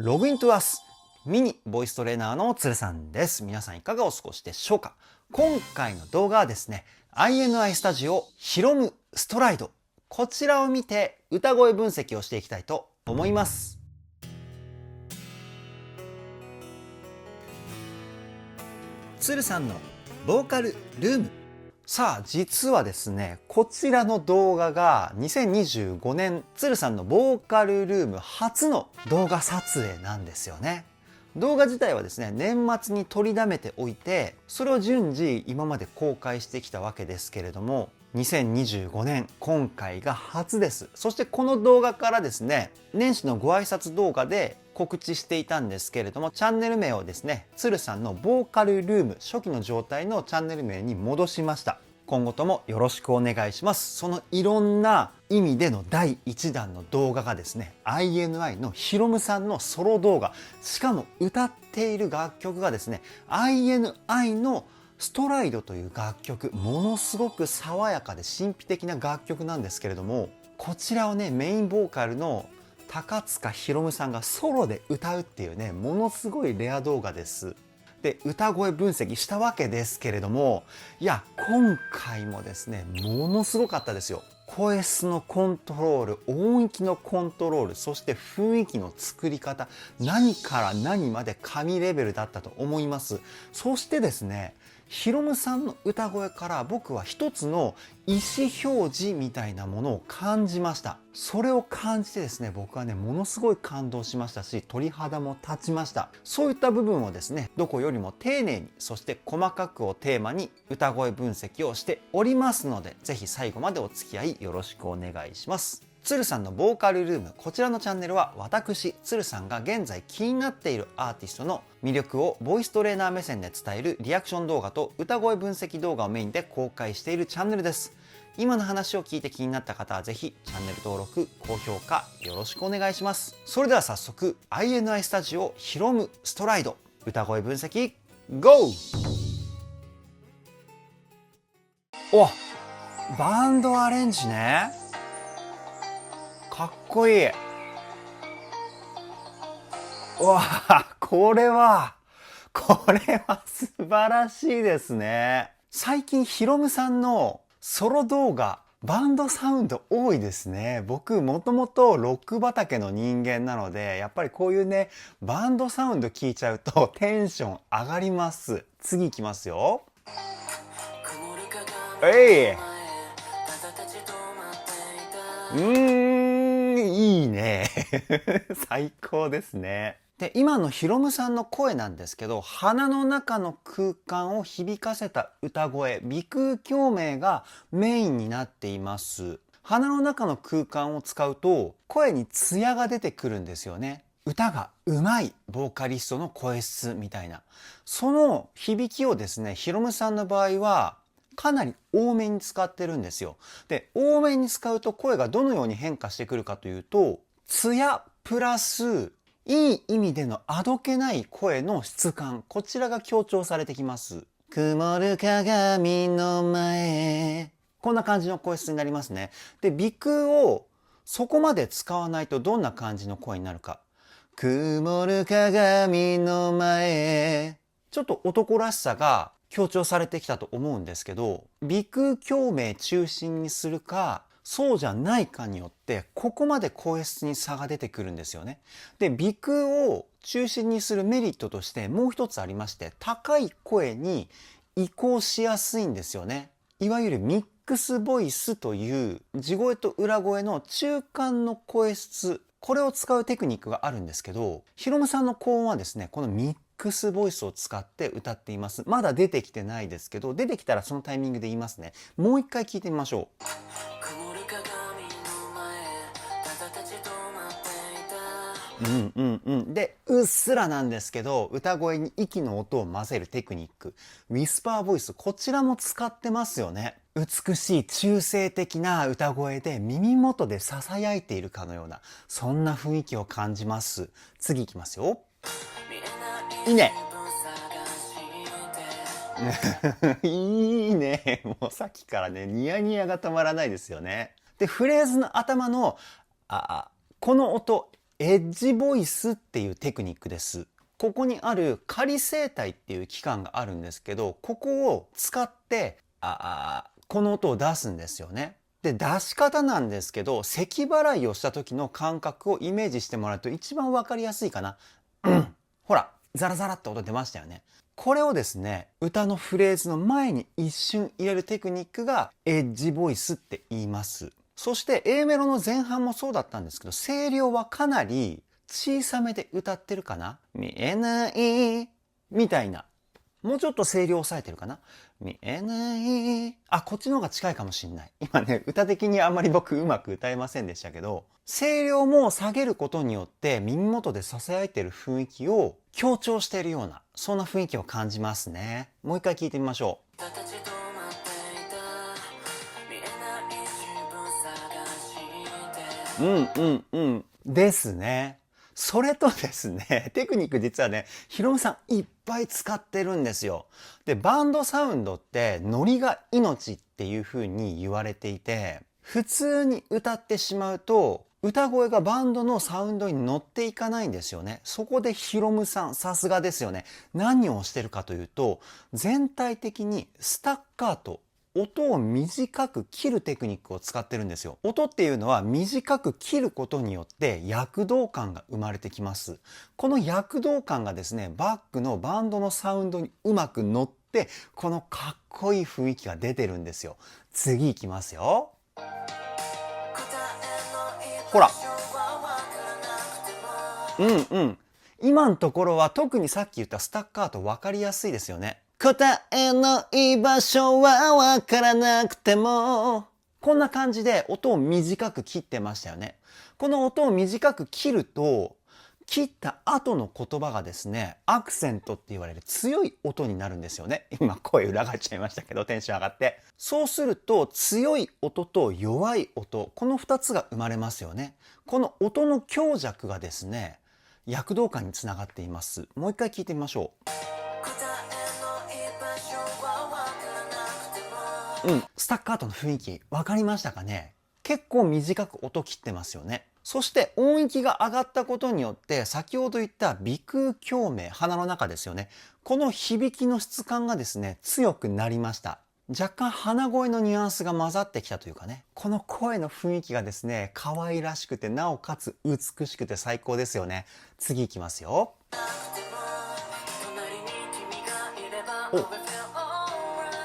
ログイントゥアスミニボイストレーナーのつるさんです。皆さんいかがお過ごしでしょうか。今回の動画はですね、INI スタジオヒロムストライド、こちらを見て歌声分析をしていきたいと思います。つるさんのボーカルルーム。さあ実はですね、こちらの動画が2025年つるさんのボーカルルーム初の動画撮影なんですよね。動画自体はですね、年末に取りだめておいて、それを順次今まで公開してきたわけですけれども、2025年今回が初です。そしてこの動画からですね、年始のご挨拶動画で告知していたんですけれども、チャンネル名をですね、つるさんのボーカルルーム初期の状態のチャンネル名に戻しました。今後ともよろしくお願いします。そのいろんな意味での第1弾の動画がですね、INI のヒロムさんのソロ動画、しかも歌っている楽曲がですね、INI のストライドという楽曲、ものすごく爽やかで神秘的な楽曲なんですけれども、こちらをね、メインボーカルの高塚ひろむさんがソロで歌うっていうね、ものすごいレア動画です。で、歌声分析したわけですけれども、いや、今回もですね、ものすごかったですよ。声質のコントロール、音域のコントロール、そして雰囲気の作り方、何から何まで神レベルだったと思います。そしてですね、ヒロムさんの歌声から僕は一つの意思表示みたいなものを感じました。それを感じてですね、僕はね、ものすごい感動しましたし、鳥肌も立ちました。そういった部分をですね、どこよりも丁寧に、そして細かくをテーマに歌声分析をしておりますので、ぜひ最後までお付き合いよろしくお願いします。つるさんのボーカルルーム、こちらのチャンネルは私つるさんが現在気になっているアーティストの魅力をボイストレーナー目線で伝えるリアクション動画と歌声分析動画をメインで公開しているチャンネルです。今の話を聞いて気になった方はぜひチャンネル登録、高評価よろしくお願いします。それでは早速 INI スタジオヒロムストライド歌声分析 GO！ お、バンドアレンジね、かっこいい。うわあ、これは素晴らしいですね。最近ヒロムさんのソロ動画、バンドサウンド多いですね。僕もともとロック畑の人間なので、やっぱりこういうね、バンドサウンド聞いちゃうとテンション上がります。次いきますよ。いいね。最高ですね。で、今のヒロムさんの声なんですけど、鼻の中の空間を響かせた歌声、鼻腔共鳴がメインになっています。鼻の中の空間を使うと、声にツヤが出てくるんですよね。歌が上手いボーカリストの声質みたいな。その響きをですね、ヒロムさんの場合は、かなり多めに使ってるんですよ。で、多めに使うと声がどのように変化してくるかというと、ツヤプラスいい意味でのあどけない声の質感、こちらが強調されてきます。曇る鏡の前。こんな感じの声質になりますね。で、鼻腔をそこまで使わないとどんな感じの声になるか。曇る鏡の前。ちょっと男らしさが強調されてきたと思うんですけど、鼻腔共鳴中心にするか、そうじゃないかによってここまで声質に差が出てくるんですよね。で、鼻腔を中心にするメリットとしてもう一つありまして、高い声に移行しやすいんですよね。いわゆるミックスボイスという地声と裏声の中間の声質、これを使うテクニックがあるんですけど、ヒロムさんの高音はですね、このミックスボイスを使って歌っています。まだ出てきてないですけど、出てきたらそのタイミングで言いますね。もう一回聞いてみましょう。で、うっすらなんですけど、歌声に息の音を混ぜるテクニック。ウィスパーボイス、こちらも使ってますよね。美しい中性的な歌声で耳元で囁いているかのような、そんな雰囲気を感じます。次いきますよ。いいね。いいね。もうさっきからね、ニヤニヤが止まらないですよね。で、フレーズの頭の、この音、エッジボイスっていうテクニックです。ここにある仮声帯っていう器官があるんですけど、ここを使ってこの音を出すんですよね。で、出し方なんですけど、咳払いをした時の感覚をイメージしてもらうと一番わかりやすいかな。ほら、ザラザラって音出ましたよね。これをですね、歌のフレーズの前に一瞬入れるテクニックがエッジボイスって言います。そして A メロの前半もそうだったんですけど、声量はかなり小さめで歌ってるかな。見えないみたいな。もうちょっと声量抑えてるかな。見えない。こっちの方が近いかもしんない。今ね、歌的にあんまり僕うまく歌えませんでしたけど、声量も下げることによって耳元で囁いてる雰囲気を強調しているような、そんな雰囲気を感じますね。もう一回聞いてみましょう。ですね。それとですね、テクニック実はね、ヒロムさんいっぱい使ってるんですよ。で、バンドサウンドってノリが命っていう風に言われていて、普通に歌ってしまうと、歌声がバンドのサウンドに乗っていかないんですよね。そこでヒロムさん、さすがですよね。何をしてるかというと、全体的にスタッカート、音を短く切るテクニックを使ってるんですよ。音っていうのは短く切ることによって躍動感が生まれてきます。この躍動感がですね、バックのバンドのサウンドにうまく乗って、このかっこいい雰囲気が出てるんですよ。次いきますよ。ほら。今のところは特にさっき言ったスタッカート分かりやすいですよね。答えの居場所は分からなくても。こんな感じで音を短く切ってましたよね。この音を短く切ると、切った後の言葉がですね、アクセントって言われる強い音になるんですよね。今声裏返っちゃいましたけど、テンション上がって。そうすると強い音と弱い音、この2つが生まれますよね。この音の強弱がですね、躍動感につながっています。もう一回聞いてみましょう。スタッカートの雰囲気分かりましたかね。結構短く音切ってますよね。そして音域が上がったことによって先ほど言った鼻腔共鳴、鼻の中ですよね。この響きの質感がですね、強くなりました。若干鼻声のニュアンスが混ざってきたというかね、この声の雰囲気がですね、可愛らしくてなおかつ美しくて最高ですよね。次いきますよ。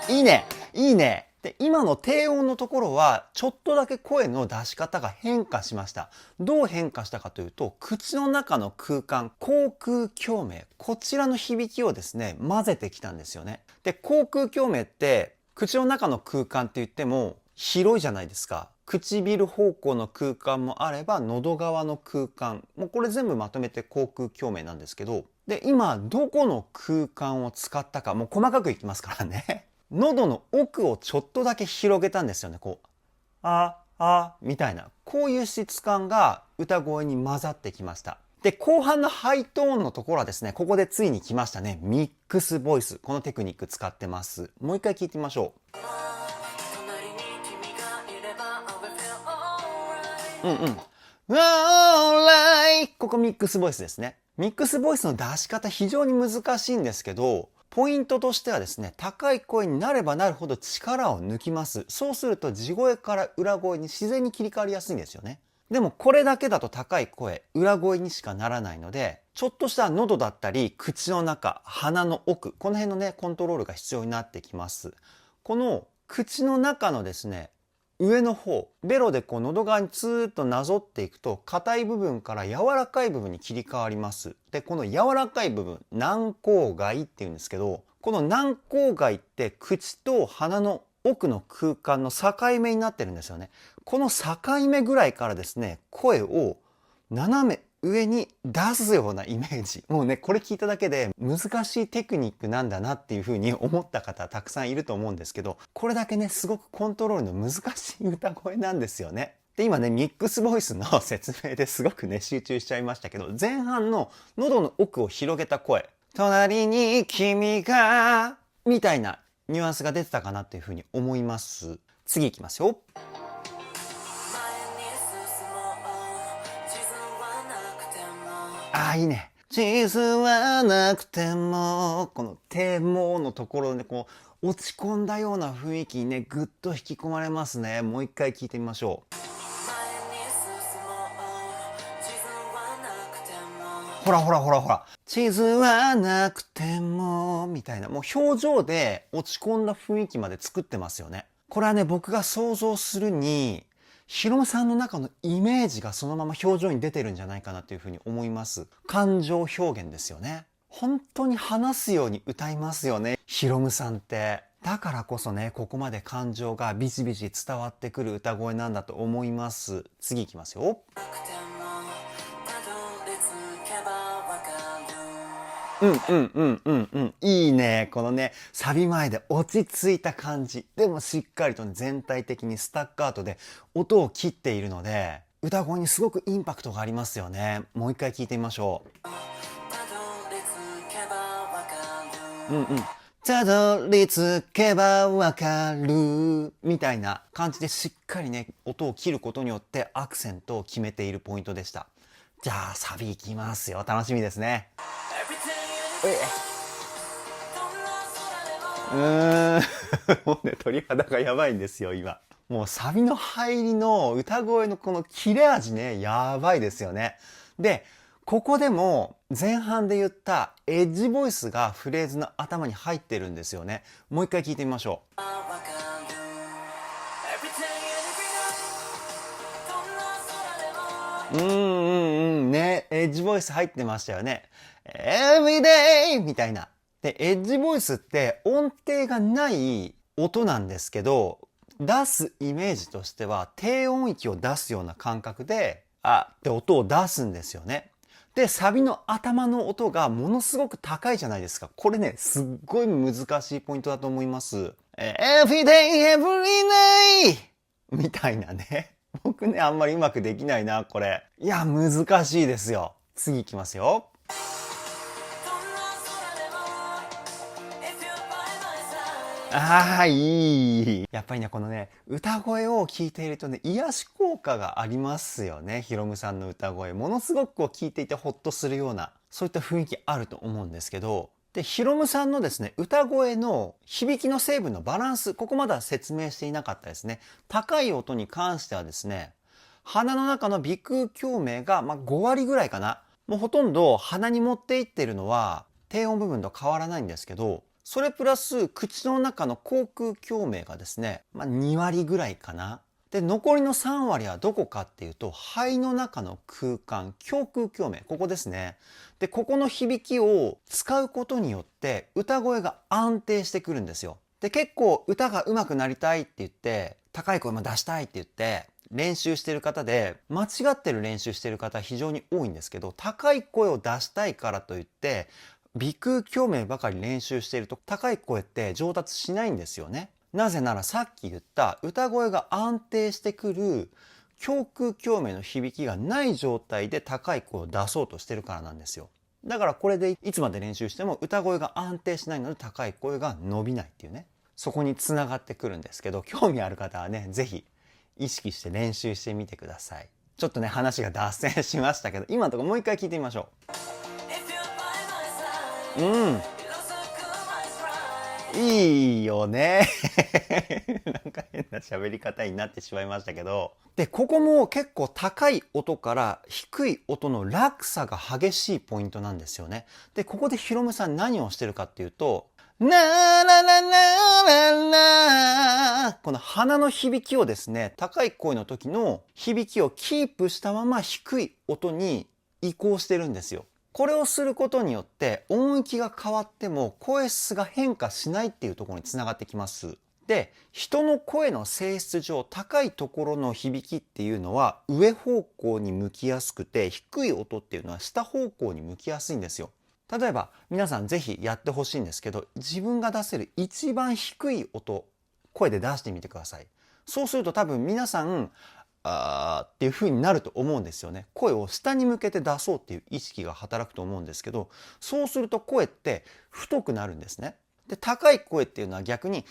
いいねいいね。で、今の低音のところはちょっとだけ声の出し方が変化しました。どう変化したかというと、口の中の空間、口腔共鳴、こちらの響きをですね、混ぜてきたんですよね。で、口腔共鳴って口の中の空間って言っても広いじゃないですか。唇方向の空間もあれば喉側の空間、もうこれ全部まとめて口腔共鳴なんですけど、で、今どこの空間を使ったか、もう細かくいきますからね。喉の奥をちょっとだけ広げたんですよね。こう、みたいな。こういう質感が歌声に混ざってきました。で、後半のハイトーンのところはですね、ここでついに来ましたね。ミックスボイス。このテクニック使ってます。もう一回聞いてみましょう。ここミックスボイスですね。ミックスボイスの出し方非常に難しいんですけど、ポイントとしてはですね、高い声になればなるほど力を抜きます。そうすると地声から裏声に自然に切り替わりやすいんですよね。でもこれだけだと高い声、裏声にしかならないので、ちょっとした喉だったり、口の中、鼻の奥、この辺のね、コントロールが必要になってきます。この口の中のですね、上の方、ベロでこう喉側にツーッとなぞっていくと、硬い部分から柔らかい部分に切り替わります。で、この柔らかい部分、軟口蓋っていうんですけど、この軟口蓋って口と鼻の奥の空間の境目になってるんですよね。この境目ぐらいからですね、声を斜め上に出すようなイメージ。もうね、これ聞いただけで難しいテクニックなんだなっていうふうに思った方たくさんいると思うんですけど、これだけね、すごくコントロールの難しい歌声なんですよね。で、今ね、ミックスボイスの説明ですごくね、集中しちゃいましたけど、前半の喉の奥を広げた声、隣に君が、みたいなニュアンスが出てたかなっていうふうに思います。次いきますよ。ああ、いいね。地図はなくても、このてものところでこう、落ち込んだような雰囲気にね、ぐっと引き込まれますね。もう一回聞いてみましょう。ほらほらほらほら。地図はなくても、みたいな、もう表情で落ち込んだ雰囲気まで作ってますよね。これはね、僕が想像するに、ヒロムさんの中のイメージがそのまま表情に出てるんじゃないかなというふうに思います。感情表現ですよね。本当に話すように歌いますよね、ヒロムさんって。だからこそね、ここまで感情がビシビシ伝わってくる歌声なんだと思います。次いきますよ。いいね。このね、サビ前で落ち着いた感じ。でもしっかりとね、全体的にスタッカートで音を切っているので、歌声にすごくインパクトがありますよね。もう一回聞いてみましょう。たどり着けばわかるみたいな感じでしっかりね、音を切ることによってアクセントを決めているポイントでした。じゃあサビいきますよ。楽しみですね。もうね、鳥肌がやばいんですよ、今。もうサビの入りの歌声のこの切れ味ね、やばいですよね。で、ここでも前半で言ったエッジボイスがフレーズの頭に入ってるんですよね。もう一回聞いてみましょう。ね、エッジボイス入ってましたよね。Everyday! みたいな。で、エッジボイスって音程がない音なんですけど、出すイメージとしては低音域を出すような感覚で、あって音を出すんですよね。で、サビの頭の音がものすごく高いじゃないですか。これね、すっごい難しいポイントだと思います。Everyday, every day! みたいなね。僕ね、あんまりうまくできないな、これ。いや、難しいですよ。次いきますよ。ああ、いい。やっぱりね、このね、歌声を聞いているとね、癒し効果がありますよね。ヒロムさんの歌声。ものすごくこう聞いていてホッとするような、そういった雰囲気あると思うんですけど、で、ヒロムさんのですね、歌声の響きの成分のバランス、ここまだ説明していなかったですね。高い音に関してはですね、鼻の中の鼻腔共鳴が、5割ぐらいかな。もうほとんど鼻に持っていってるのは、低音部分と変わらないんですけど、それプラス口の中の口腔共鳴がですね、2割ぐらいかな。で、残りの3割はどこかっていうと、肺の中の空間、胸腔共鳴、ここですね。で、ここの響きを使うことによって歌声が安定してくるんですよ。で、結構歌が上手くなりたいって言って、高い声も出したいって言って、練習してる方で、間違ってる練習してる方非常に多いんですけど、高い声を出したいからといって、鼻腔共鳴ばかり練習していると高い声って上達しないんですよね。なぜならさっき言った歌声が安定してくる胸腔共鳴の響きがない状態で高い声を出そうとしてるからなんですよ。だからこれでいつまで練習しても歌声が安定しないので高い声が伸びないっていうね。そこにつながってくるんですけど、興味ある方はね、ぜひ意識して練習してみてください。ちょっとね、話が脱線しましたけど、今のところもう一回聞いてみましょう。いいよね。なんか変な喋り方になってしまいましたけど。で、ここも結構高い音から低い音の落差が激しいポイントなんですよね。で、ここでヒロムさん何をしてるかっていうと、なーなななななこの鼻の響きをですね、高い声の時の響きをキープしたまま低い音に移行してるんですよ。これをすることによって音域が変わっても声質が変化しないっていうところにつながってきます。で、人の声の性質上高いところの響きっていうのは上方向に向きやすくて、低い音っていうのは下方向に向きやすいんですよ。例えば皆さんぜひやってほしいんですけど、自分が出せる一番低い音、声で出してみてください。そうすると多分皆さんっていう風になると思うんですよね。声を下に向けて出そうっていう意識が働くと思うんですけど、そうすると声って太くなるんですね。で、高い声っていうのは逆に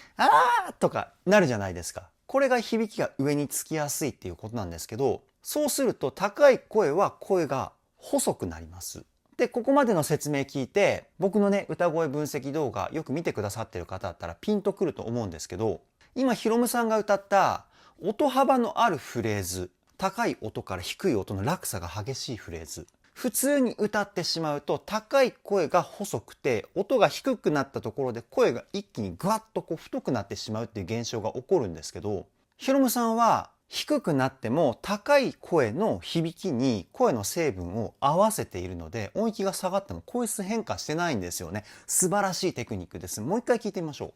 とかなるじゃないですか。これが響きが上につきやすいっていうことなんですけど、そうすると高い声は声が細くなります。で、ここまでの説明聞いて、僕のね、歌声分析動画よく見てくださってる方だったらピンとくると思うんですけど、今、ヒロムさんが歌った音幅のあるフレーズ、高い音から低い音の落差が激しいフレーズ。普通に歌ってしまうと高い声が細くて音が低くなったところで声が一気にグワッとこう太くなってしまうっていう現象が起こるんですけど、ヒロムさんは低くなっても高い声の響きに声の成分を合わせているので音域が下がっても声質変化してないんですよね。素晴らしいテクニックです。もう一回聞いてみましょう。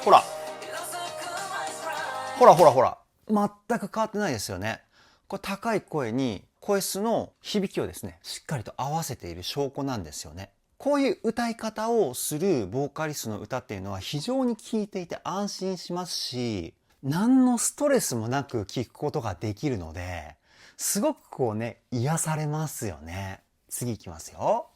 ほらほらほらほら、全く変わってないですよね。これ高い声に声質の響きをですね、しっかりと合わせている証拠なんですよね。こういう歌い方をするボーカリストの歌っていうのは非常に聴いていて安心しますし、何のストレスもなく聴くことができるので、すごくこうね、癒されますよね。次いきますよ。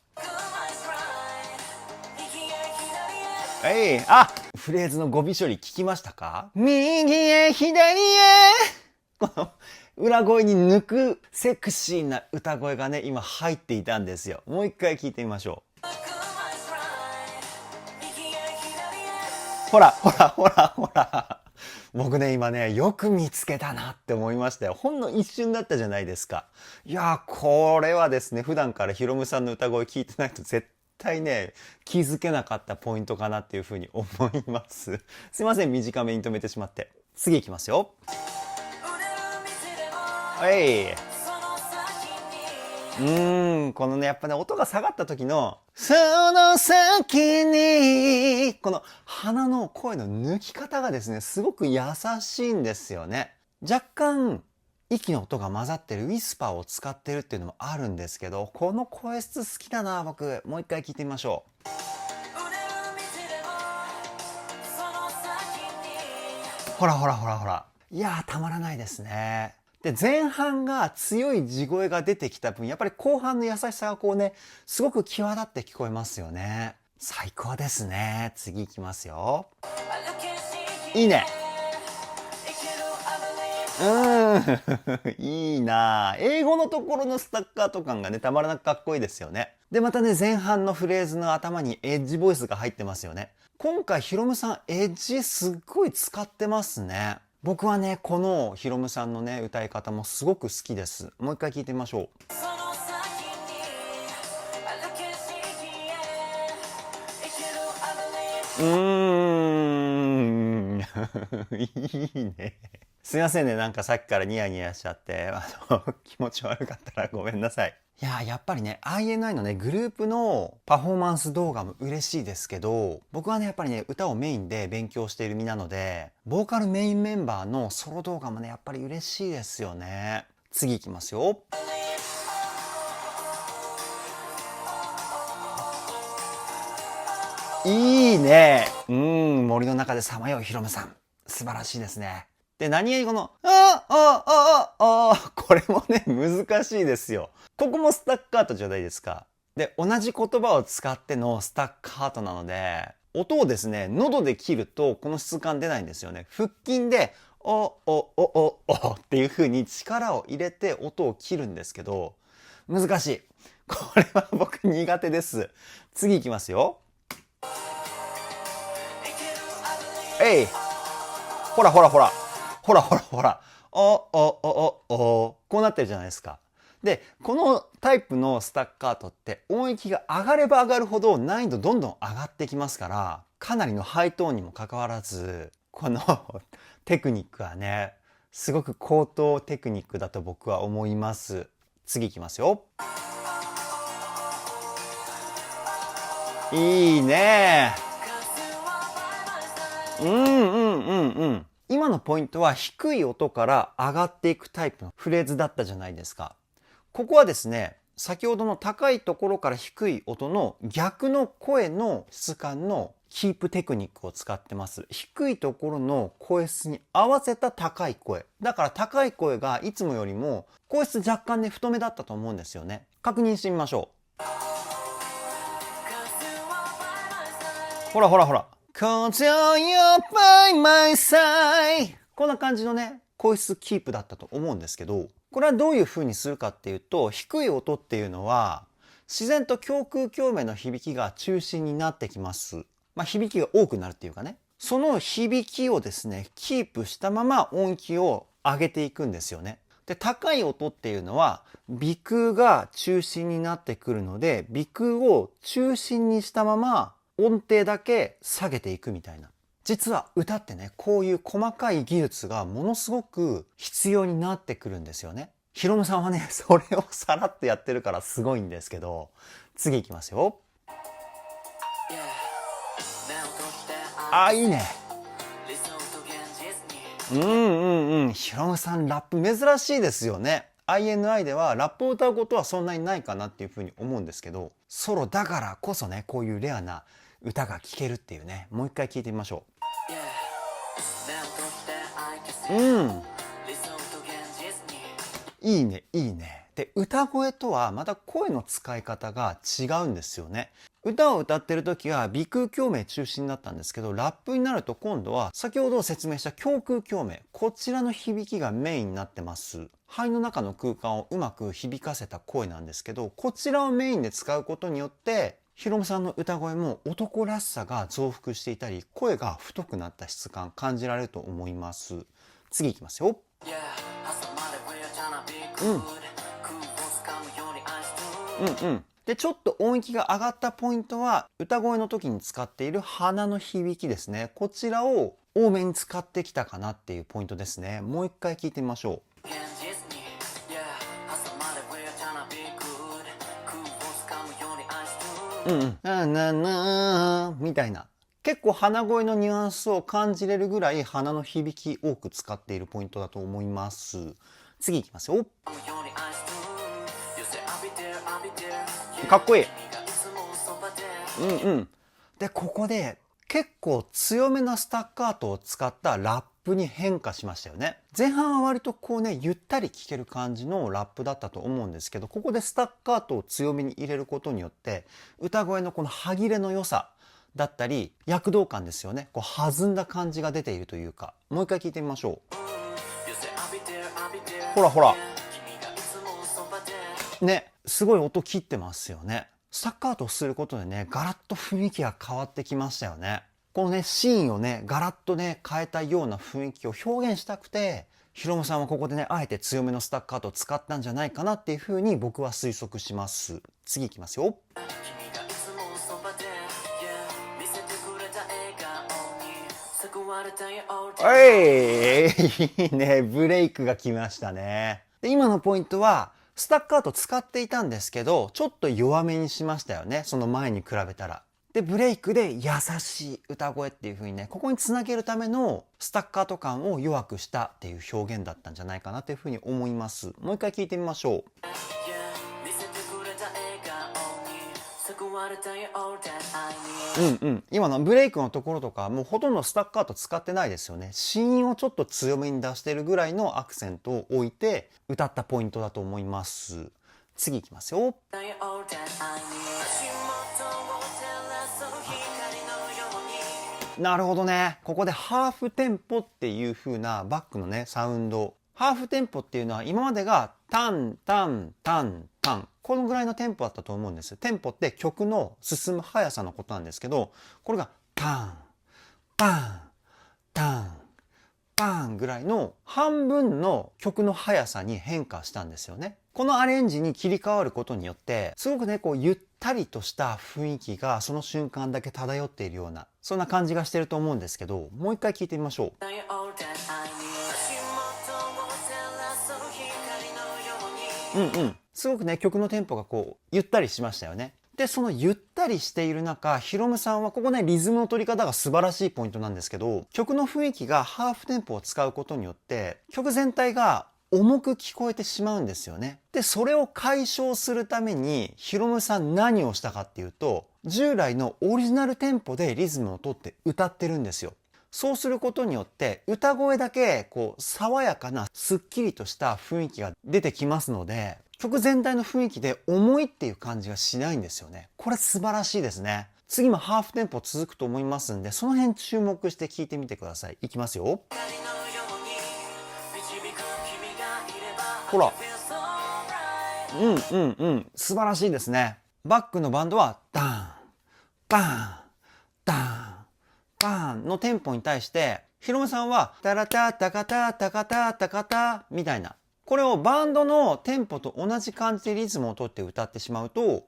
フレーズの語尾処理聞きましたか？右へ左へ。この裏声に抜くセクシーな歌声がね、今入っていたんですよ。もう一回聞いてみましょう。ほらほらほらほら。僕ね、今ね、よく見つけたなって思いましたよ。ほんの一瞬だったじゃないですか。いやー、これはですね、普段からヒロムさんの歌声聞いてないと絶対ね、気づけなかったポイントかなっていうふうに思います。すいません、短めに止めてしまって。次いきますよ。このね、やっぱね、音が下がった時の、その先に、この鼻の声の抜き方がですね、すごく優しいんですよね。若干、息の音が混ざってるウィスパーを使ってるっていうのもあるんですけど、この声質好きだな、僕。もう一回聞いてみましょう。ほらほらほらほら。いやー、たまらないですね。で、前半が強い地声が出てきた分、やっぱり後半の優しさがこうね、すごく際立って聞こえますよね。最高ですね。次いきますよ。いいね。いいな。英語のところのスタッカート感がね、たまらなくかっこいいですよね。で、またね、前半のフレーズの頭にエッジボイスが入ってますよね。今回、ヒロムさん、エッジすっごい使ってますね。僕はね、このヒロムさんのね、歌い方もすごく好きです。もう一回聞いてみましょう。いいね。すいませんね、なんかさっきからニヤニヤしちゃって、気持ち悪かったらごめんなさい。いやー、やっぱりね、INI のね、グループのパフォーマンス動画も嬉しいですけど、僕はね、やっぱりね、歌をメインで勉強している身なので、ボーカルメインメンバーのソロ動画もね、やっぱり嬉しいですよね。次いきますよ。いいね。森の中でさまようヒロムさん。素晴らしいですね。で、何気にこの、これもね、難しいですよ。ここもスタッカートじゃないですか。で、同じ言葉を使ってのスタッカートなので、音をですね、喉で切るとこの質感出ないんですよね。腹筋で、っていう風に力を入れて音を切るんですけど、難しい。これは僕苦手です。次行きますよ。ほらほらほら。ほらほらほら。こうなってるじゃないですか。で、このタイプのスタッカートって音域が上がれば上がるほど難易度どんどん上がってきますから、かなりのハイトーンにもかかわらず、このテクニックはね、すごく高等テクニックだと僕は思います。次いきますよ。いいね。今のポイントは低い音から上がっていくタイプのフレーズだったじゃないですか。ここはですね、先ほどの高いところから低い音の逆の声の質感のキープテクニックを使ってます。低いところの声質に合わせた高い声。だから高い声がいつもよりも声質若干ね、太めだったと思うんですよね。確認してみましょう。ほらほらほら。Cause you're by my side こんな感じのね、声質キープだったと思うんですけど、これはどういう風にするかっていうと、低い音っていうのは自然と胸腔共鳴の響きが中心になってきます。響きが多くなるっていうかね。その響きをですね、キープしたまま音域を上げていくんですよね。で、高い音っていうのは鼻腔が中心になってくるので、鼻腔を中心にしたまま音程だけ下げていくみたいな。実は歌ってね、こういう細かい技術がものすごく必要になってくるんですよね。ヒロムさんはね、それをさらっとやってるからすごいんですけど、次いきますよ。いいね。ヒロムさんラップ珍しいですよね。INI ではラップを歌うことはそんなにないかなっていうふうに思うんですけど、ソロだからこそね、こういうレアな歌が聴けるっていうね、もう一回聴いてみましょう。いいね、いいね。で、歌声とはまた声の使い方が違うんですよね。歌を歌ってる時は鼻腔共鳴中心だったんですけど、ラップになると今度は先ほど説明した胸腔共鳴、こちらの響きがメインになってます。肺の中の空間をうまく響かせた声なんですけど、こちらをメインで使うことによって、ヒロムさんの歌声も男らしさが増幅していたり、声が太くなった質感感じられると思います。次いきますよ。で、ちょっと音域が上がったポイントは、歌声の時に使っている鼻の響きですね。こちらを多めに使ってきたかなっていうポイントですね。もう一回聞いてみましょう。みたいな。結構鼻声のニュアンスを感じれるぐらい鼻の響き多く使っているポイントだと思います。次いきますよ。かっこいい。で、ここで結構強めなスタッカートを使ったラップに変化しましたよね。前半は割とこうね、ゆったり聴ける感じのラップだったと思うんですけど、ここでスタッカートを強めに入れることによって、歌声のこの歯切れの良さだったり、躍動感ですよね。こう弾んだ感じが出ているというか、もう一回聴いてみましょう。ほらほら。ね、すごい音切ってますよね。スタッカートをすることでね、ガラッと雰囲気が変わってきましたよね。このね、シーンをね、ガラッとね、変えたような雰囲気を表現したくて、ヒロムさんはここでね、あえて強めのスタッカートを使ったんじゃないかなっていうふうに僕は推測します。次いきますよ。いいね、ブレイクが来ましたね。で、今のポイントは、スタッカート使っていたんですけど、ちょっと弱めにしましたよね。その前に比べたら。で、ブレイクで優しい歌声っていう風にね、ここにつなげるためのスタッカート感を弱くしたっていう表現だったんじゃないかなという風に思います。もう一回聞いてみましょう。今のブレイクのところとかもうほとんどスタッカート使ってないですよね。子音をちょっと強めに出してるぐらいのアクセントを置いて歌ったポイントだと思います。次いきますよ。なるほどね。ここでハーフテンポっていう風なバックのねサウンド。ハーフテンポっていうのは今までがタンタンタンタン、このぐらいのテンポだったと思うんです。テンポって曲の進む速さのことなんですけど、これがタンパンタンパンぐらいの半分の曲の速さに変化したんですよね。このアレンジに切り替わることによってすごくねこうゆったりとした雰囲気がその瞬間だけ漂っているような、そんな感じがしてると思うんですけど、もう一回聞いてみましょう。すごくね曲のテンポがこうゆったりしましたよね。で、そのゆったりしている中、ヒロムさんはここねリズムの取り方が素晴らしいポイントなんですけど、曲の雰囲気がハーフテンポを使うことによって曲全体が重く聞こえてしまうんですよね。で、それを解消するためにヒロムさん何をしたかっていうと、従来のオリジナルテンポでリズムを取って歌ってるんですよ。そうすることによって歌声だけこう爽やかなすっきりとした雰囲気が出てきますので、曲全体の雰囲気で重いっていう感じがしないんですよね。これ素晴らしいですね。次もハーフテンポ続くと思いますんで、その辺注目して聴いてみてください。いきますよ。ほら。素晴らしいですね。バックのバンドはダーン、バーン、ダーン、バーンのテンポに対して、ヒロムさんはタラタタカタタカタタカタみたいな。これをバンドのテンポと同じ感じでリズムをとって歌ってしまうと、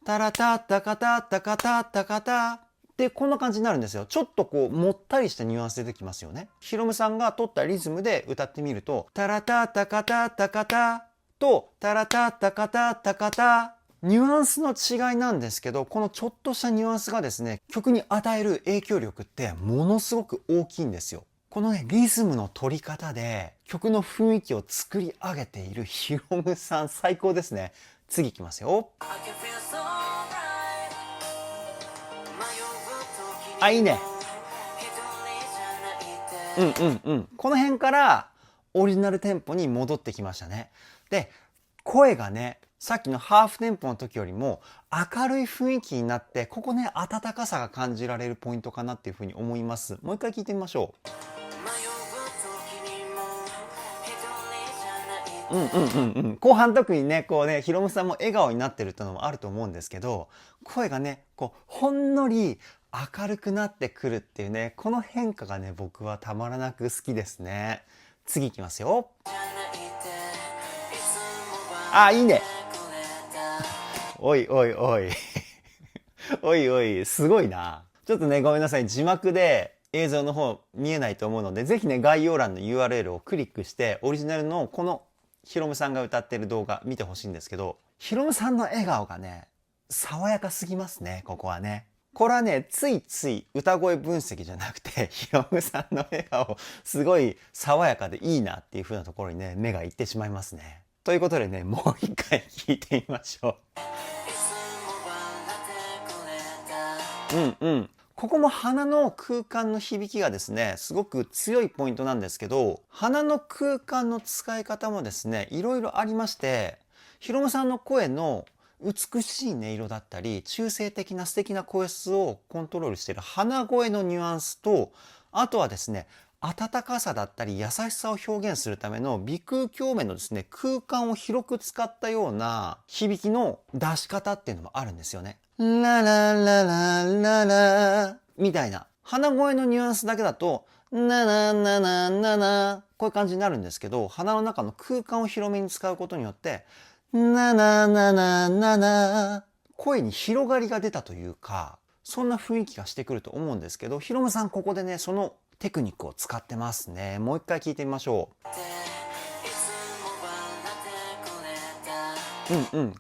タラタタカタタカタタカタってこんな感じになるんですよ。ちょっとこうもったりしたニュアンス出てきますよね。ヒロムさんが取ったリズムで歌ってみると、タラタタカタタカタとタラタタカタタカタ、ニュアンスの違いなんですけど、このちょっとしたニュアンスがですね、曲に与える影響力ってものすごく大きいんですよ。このね、リズムの取り方で曲の雰囲気を作り上げているヒロムさん、最高ですね。次いきますよ。あ、いいね。この辺からオリジナルテンポに戻ってきましたね。で、声がね、さっきのハーフテンポの時よりも明るい雰囲気になって、ここね、温かさが感じられるポイントかなっていうふうに思います。もう一回聞いてみましょう。後半特にね、こうね、ヒロムさんも笑顔になってるっていうのもあると思うんですけど、声がね、こう、ほんのり明るくなってくるっていうね、この変化がね、僕はたまらなく好きですね。次いきますよ。あ、いいね。おいおいおい。おいおい、すごいな。ちょっとね、ごめんなさい。字幕で映像の方見えないと思うので、ぜひね、概要欄の URL をクリックして、オリジナルのこのヒロムさんが歌ってる動画見てほしいんですけど、ヒロムさんの笑顔がね、爽やかすぎますね、ここはね。これはね、ついつい歌声分析じゃなくて、ヒロムさんの笑顔、すごい爽やかでいいなっていう風なところにね、目がいってしまいますね。ということでね、もう一回聞いてみましょう。ここも鼻の空間の響きがですね、すごく強いポイントなんですけど、鼻の空間の使い方もですね、いろいろありまして、ヒロムさんの声の美しい音色だったり、中性的な素敵な声質をコントロールしている鼻声のニュアンスと、あとはですね、温かさだったり優しさを表現するための鼻腔鏡面のですね、空間を広く使ったような響きの出し方っていうのもあるんですよね。ララララララみたいな。鼻声のニュアンスだけだと、ナナナナナナこういう感じになるんですけど、鼻の中の空間を広めに使うことによって、ナナナナナナ声に広がりが出たというか、そんな雰囲気がしてくると思うんですけど、ヒロムさんここでね、そのテクニックを使ってますね。もう一回聞いてみましょう。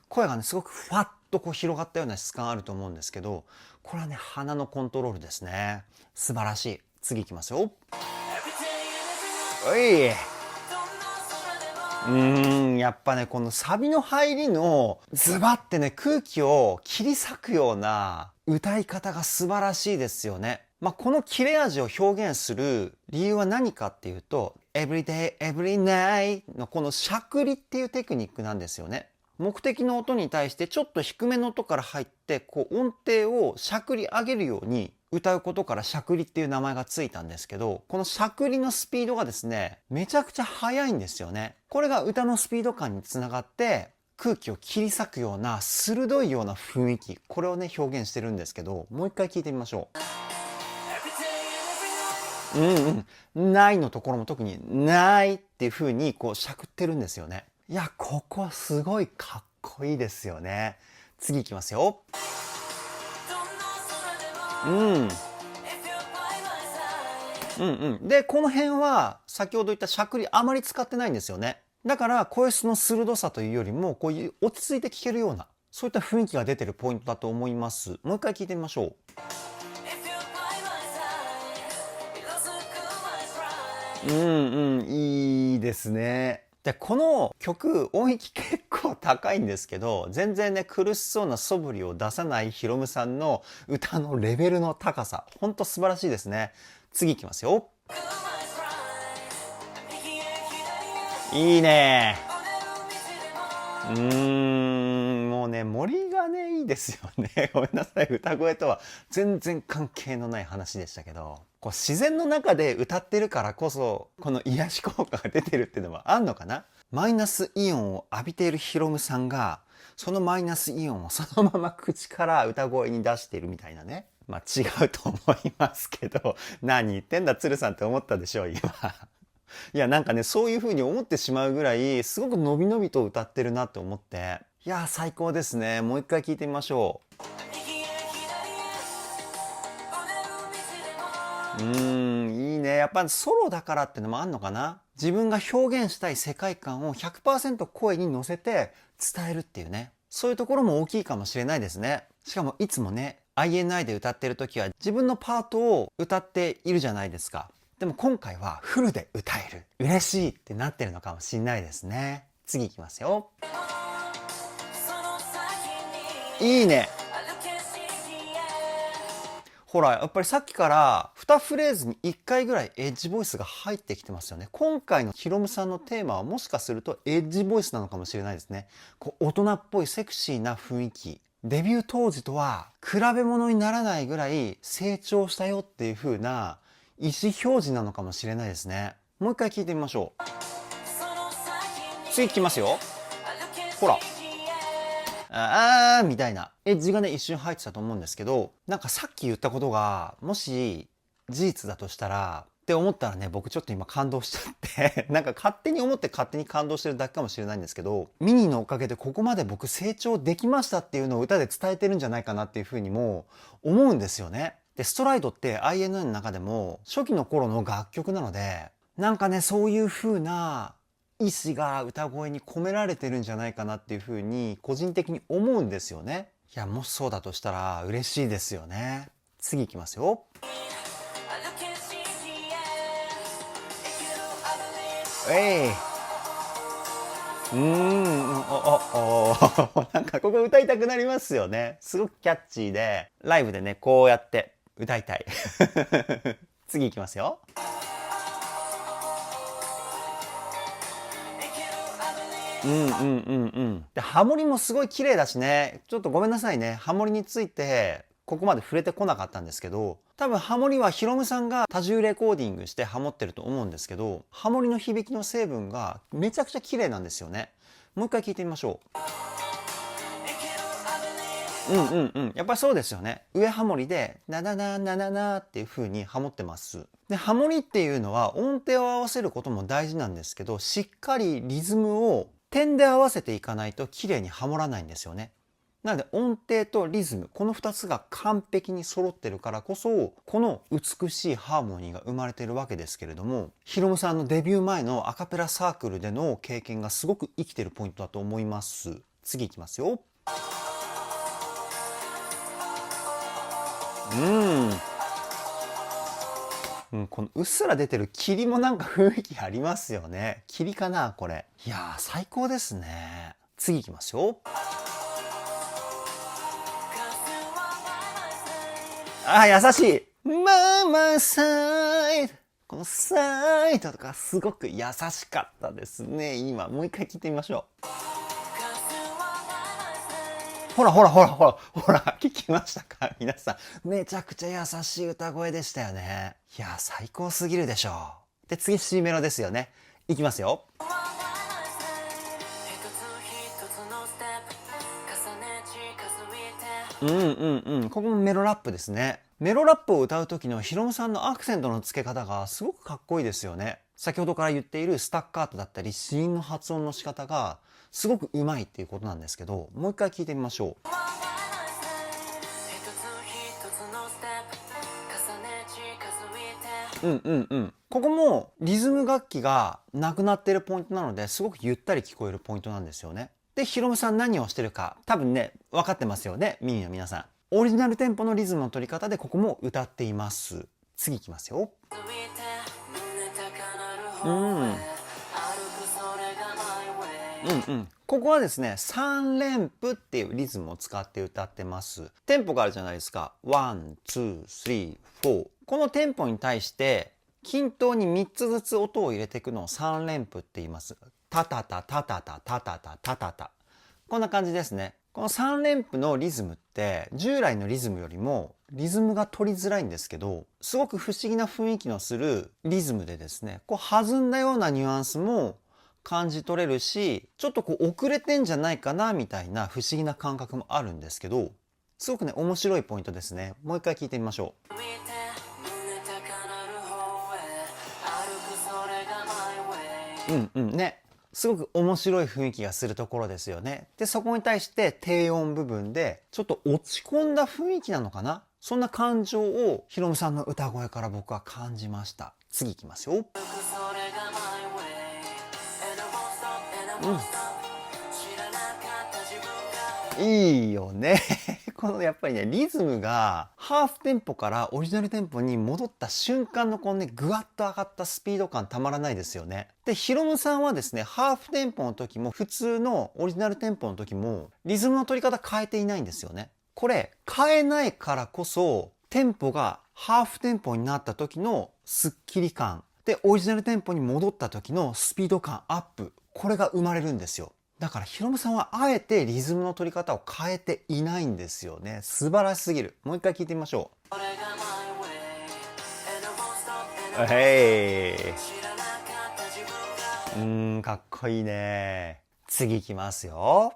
声がね、すごくふわっとこう広がったような質感あると思うんですけど、これはね、鼻のコントロールですね。素晴らしい。次いきますよ。おい。やっぱね、このサビの入りのズバってね、空気を切り裂くような歌い方が素晴らしいですよね。この切れ味を表現する理由は何かっていうと、Everyday, Every Night のこのしゃくりっていうテクニックなんですよね。目的の音に対してちょっと低めの音から入って、こう音程をしゃくり上げるように歌うことからしゃくりっていう名前がついたんですけど、このしゃくりのスピードがですね、めちゃくちゃ速いんですよね。これが歌のスピード感につながって、空気を切り裂くような鋭いような雰囲気、これをね表現してるんですけど、もう一回聞いてみましょう。ないのところも特にないっていう風にこうしゃくってるんですよね。いや、ここはすごいかっこいいですよね。次いきますよ。で、この辺は先ほど言ったしゃくりあまり使ってないんですよね。だから声質の鋭さというよりも、こういう落ち着いて聞けるような、そういった雰囲気が出てるポイントだと思います。もう一回聞いてみましょう。いいですね。で、この曲、音域結構高いんですけど、全然ね、苦しそうな素振りを出さないヒロムさんの歌のレベルの高さ、ほんと素晴らしいですね。次いきますよ。いいね。もうね、森がね、いいですよね。ごめんなさい。歌声とは全然関係のない話でしたけど、こう自然の中で歌ってるからこそ、この癒し効果が出てるっていうのはあんのかな。マイナスイオンを浴びているヒロムさんが、そのマイナスイオンをそのまま口から歌声に出しているみたいなね。まあ違うと思いますけど、何言ってんだ鶴さんって思ったでしょう、今。いや、なんかね、そういう風に思ってしまうぐらい、すごくのびのびと歌ってるなって思って。いやー、最高ですね。もう一回聞いてみましょう。いいね。やっぱソロだからってのもあんのかな。自分が表現したい世界観を 100% 声に乗せて伝えるっていうね。そういうところも大きいかもしれないですね。しかもいつもね、INI で歌ってる時は自分のパートを歌っているじゃないですか。でも今回はフルで歌える。嬉しいってなってるのかもしれないですね。次いきますよ。いいね。ほら、やっぱりさっきから2フレーズに1回ぐらいエッジボイスが入ってきてますよね。今回のヒロムさんのテーマはもしかするとエッジボイスなのかもしれないですね。こう大人っぽいセクシーな雰囲気。デビュー当時とは比べ物にならないぐらい成長したよっていう風な意思表示なのかもしれないですね。もう一回聞いてみましょう。次聞きますよ。ほら。あーみたいなエッジがね一瞬入ってたと思うんですけど、なんかさっき言ったことがもし事実だとしたらって思ったらね、僕ちょっと今感動しちゃってなんか勝手に思って勝手に感動してるだけかもしれないんですけど、ミニのおかげでここまで僕成長できましたっていうのを歌で伝えてるんじゃないかなっていうふうにも思うんですよね。で、ストライドって INI の中でも初期の頃の楽曲なので、なんかねそういう風な意志が歌声に込められてるんじゃないかなっていう風に個人的に思うんですよね。いや、もしそうだとしたら嬉しいですよね。次いきますよ。えい、なんかここ歌いたくなりますよね。すごくキャッチーで、ライブでね、こうやって歌いたい。次いきますよ。で、ハモリもすごい綺麗だしね。ちょっとごめんなさいね。ハモリについて、ここまで触れてこなかったんですけど、多分ハモリはヒロムさんが多重レコーディングしてハモってると思うんですけど、ハモリの響きの成分がめちゃくちゃ綺麗なんですよね。もう一回聞いてみましょう。やっぱりそうですよね。上ハモリで、ななななななっていう風にハモってます。で、ハモリっていうのは音程を合わせることも大事なんですけど、しっかりリズムを点で合わせていかないと綺麗にハモらないんですよね。なので音程とリズム、この2つが完璧に揃ってるからこそ、この美しいハーモニーが生まれてるわけですけれども、ヒロムさんのデビュー前のアカペラサークルでの経験がすごく生きてるポイントだと思います。次いきますよ。このうっすら出てる霧もなんか雰囲気ありますよね。霧かなこれ。いやー最高ですね。次いきますよ。優しい。ママサイド。このサイドとかすごく優しかったですね。今もう一回聞いてみましょう。ほら、聞きましたか皆さん。めちゃくちゃ優しい歌声でしたよね。いや、最高すぎるでしょう。で、次 C メロですよね。いきますよ。ここもメロラップですね。メロラップを歌う時のヒロムさんのアクセントの付け方がすごくかっこいいですよね。先ほどから言っているスタッカートだったり、子音の発音の仕方がすごくうまいっていうことなんですけど、もう一回聞いてみましょう。ここもリズム楽器がなくなっているポイントなので、すごくゆったり聞こえるポイントなんですよね。で、ヒロムさん何をしてるか、多分ね、分かってますよね、ミニの皆さん。オリジナルテンポのリズムの取り方でここも歌っています。次いきますよ。ここはですね、3連符っていうリズムを使って歌ってます。テンポがあるじゃないですか。1、2、3、4。このテンポに対して、均等に3つずつ音を入れていくのを3連符って言います。タタタタタタタタタタタタ。こんな感じですね。この3連符のリズムって従来のリズムよりもリズムが取りづらいんですけど、すごく不思議な雰囲気のするリズムでですね、こう弾んだようなニュアンスも感じ取れるし、ちょっとこう遅れてんじゃないかなみたいな不思議な感覚もあるんですけど、すごくね、面白いポイントですね。もう一回聞いてみましょう。うんうんね。すごく面白い雰囲気がするところですよね。で、そこに対して低音部分でちょっと落ち込んだ雰囲気なのかな、そんな感情をヒロムさんの歌声から僕は感じました。次いきますよ。いいよね。このやっぱりね、リズムがハーフテンポからオリジナルテンポに戻った瞬間のこのね、ぐわっと上がったスピード感たまらないですよね。で、ヒロムさんはですね、ハーフテンポの時も普通のオリジナルテンポの時もリズムの取り方変えていないんですよね。これ変えないからこそテンポがハーフテンポになった時のスッキリ感で、オリジナルテンポに戻った時のスピード感アップ、これが生まれるんですよ。だからヒロムさんはあえてリズムの取り方を変えていないんですよね。素晴らしすぎる。もう一回聞いてみましょう。へい。かっこいいね。次いきますよ。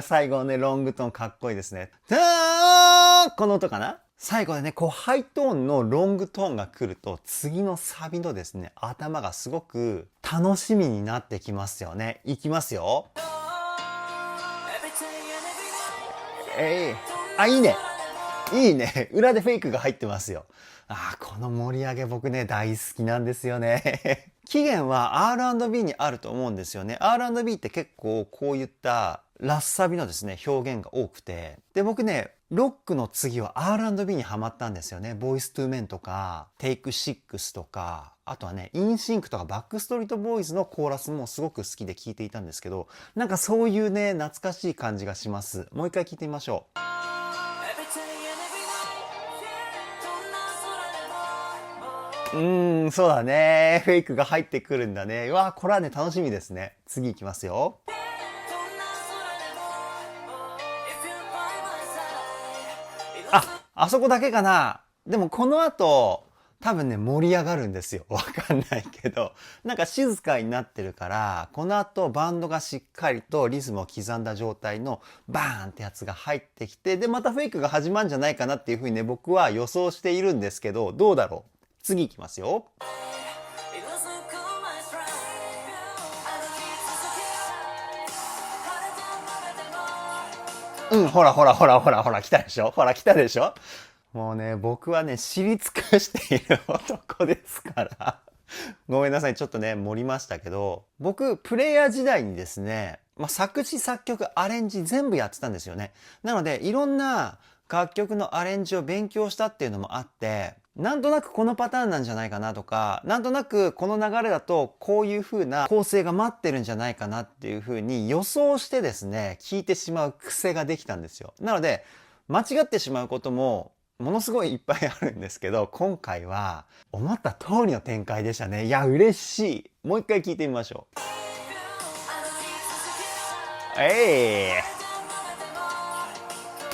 最後のね、ロングトーンかっこいいですね。この音かな、最後でね、こうハイトーンのロングトーンが来ると、次のサビのですね、頭がすごく楽しみになってきますよね。いきますよ。あ、いいね。いいね。裏でフェイクが入ってますよ。この盛り上げ僕ね、大好きなんですよね。起源は R&B にあると思うんですよね。R&B って結構こういったラッサビのですね、表現が多くて。で、僕ね、ロックの次は R&B にハマったんですよね。ボイストゥーメンとか、テイク6とか、あとはね、インシンクとかバックストリートボーイズのコーラスもすごく好きで聴いていたんですけど、なんかそういうね、懐かしい感じがします。もう一回聴いてみましょう。そうだね。フェイクが入ってくるんだね。うわ、これはね、楽しみですね。次いきますよ。あそこだけかな。でもこの後、多分ね、盛り上がるんですよ。わかんないけど。なんか静かになってるから、この後バンドがしっかりとリズムを刻んだ状態のバーンってやつが入ってきて、で、またフェイクが始まるんじゃないかなっていうふうにね、僕は予想しているんですけど、どうだろう。次いきますよ。ほらほらほらほらほら、来たでしょ、ほら来たでしょ。もうね、僕はね、知り尽くしている男ですから。ごめんなさい、ちょっとね、盛りましたけど、僕、プレイヤー時代にですね、作詞作曲アレンジ全部やってたんですよね。なので、いろんな楽曲のアレンジを勉強したっていうのもあって、なんとなくこのパターンなんじゃないかなとか、なんとなくこの流れだとこういう風な構成が待ってるんじゃないかなっていう風に予想してですね、聞いてしまう癖ができたんですよ。なので、間違ってしまうこともものすごいいっぱいあるんですけど、今回は思った通りの展開でしたね。いや、嬉しい。もう一回聞いてみましょう。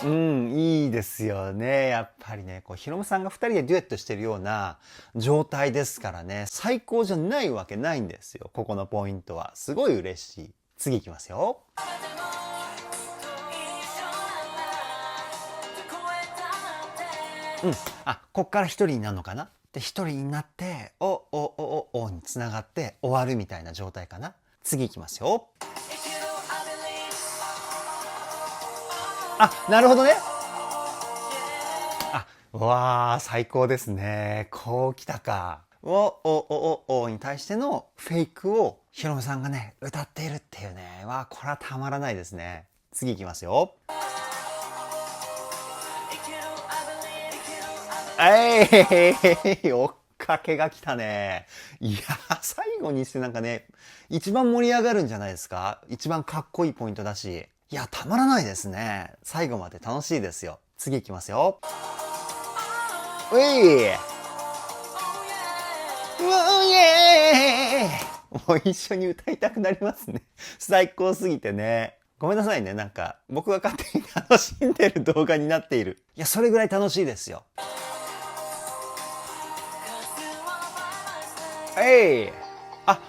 いいですよね。やっぱりね、こう、ヒロムさんが2人でデュエットしてるような状態ですからね、最高じゃないわけないんですよ。ここのポイントは。すごい嬉しい。次いきますよ。こっから一人になるのかな。で、一人になって、おにつながって終わるみたいな状態かな。次いきますよ。なるほどね。わー、最高ですね。こう来たか。おに対してのフェイクをヒロムさんがね、歌っているっていうね。これはたまらないですね。次いきますよ。追っかけが来たね。いや、最後にしてなんかね、一番盛り上がるんじゃないですか。一番かっこいいポイントだし。いや、たまらないですね。最後まで楽しいですよ。次いきますよ。うい、もう一緒に歌いたくなりますね。最高すぎてね。ごめんなさいね。なんか僕が勝手に楽しんでる動画になっている。いや、それぐらい楽しいですよ。あ、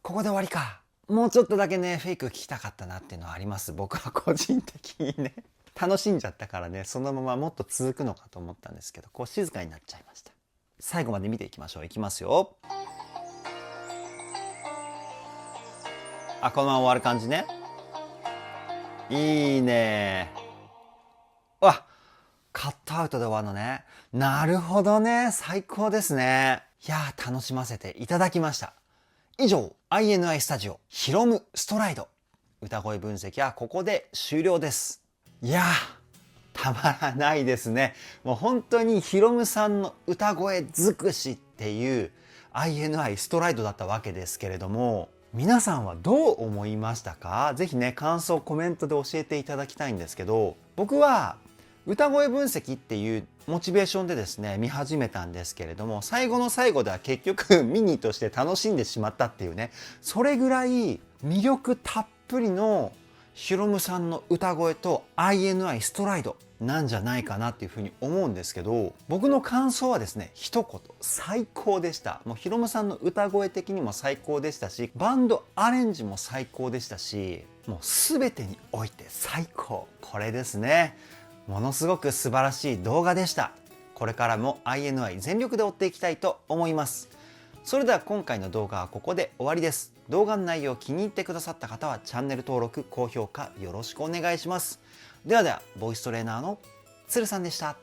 ここで終わりか。もうちょっとだけね、フェイク聞きたかったなっていうのはあります。僕は個人的にね。楽しんじゃったからね、そのままもっと続くのかと思ったんですけど、こう静かになっちゃいました。最後まで見ていきましょう。いきますよ。あ、このまま終わる感じね。いいね。わ、カットアウトで終わるのね。なるほどね。最高ですね。いやー、楽しませていただきました。以上、INI スタジオ、ヒロムストライド。歌声分析はここで終了です。いやー、たまらないですね。もう本当にヒロムさんの歌声尽くしっていう INI ストライドだったわけですけれども、皆さんはどう思いましたか？ぜひね、感想コメントで教えていただきたいんですけど、僕は歌声分析っていうモチベーションでですね、見始めたんですけれども、最後の最後では結局ミニとして楽しんでしまったっていうね、それぐらい魅力たっぷりのヒロムさんの歌声と INI ストライドなんじゃないかなっていうふうに思うんですけど、僕の感想はですね、一言、最高でした。もうヒロムさんの歌声的にも最高でしたし、バンドアレンジも最高でしたし、もう全てにおいて最高。これですね。ものすごく素晴らしい動画でした。これからも INI 全力で追っていきたいと思います。それでは今回の動画はここで終わりです。動画の内容を気に入ってくださった方はチャンネル登録、高評価よろしくお願いします。ではでは、ボイストレーナーのつるさんでした。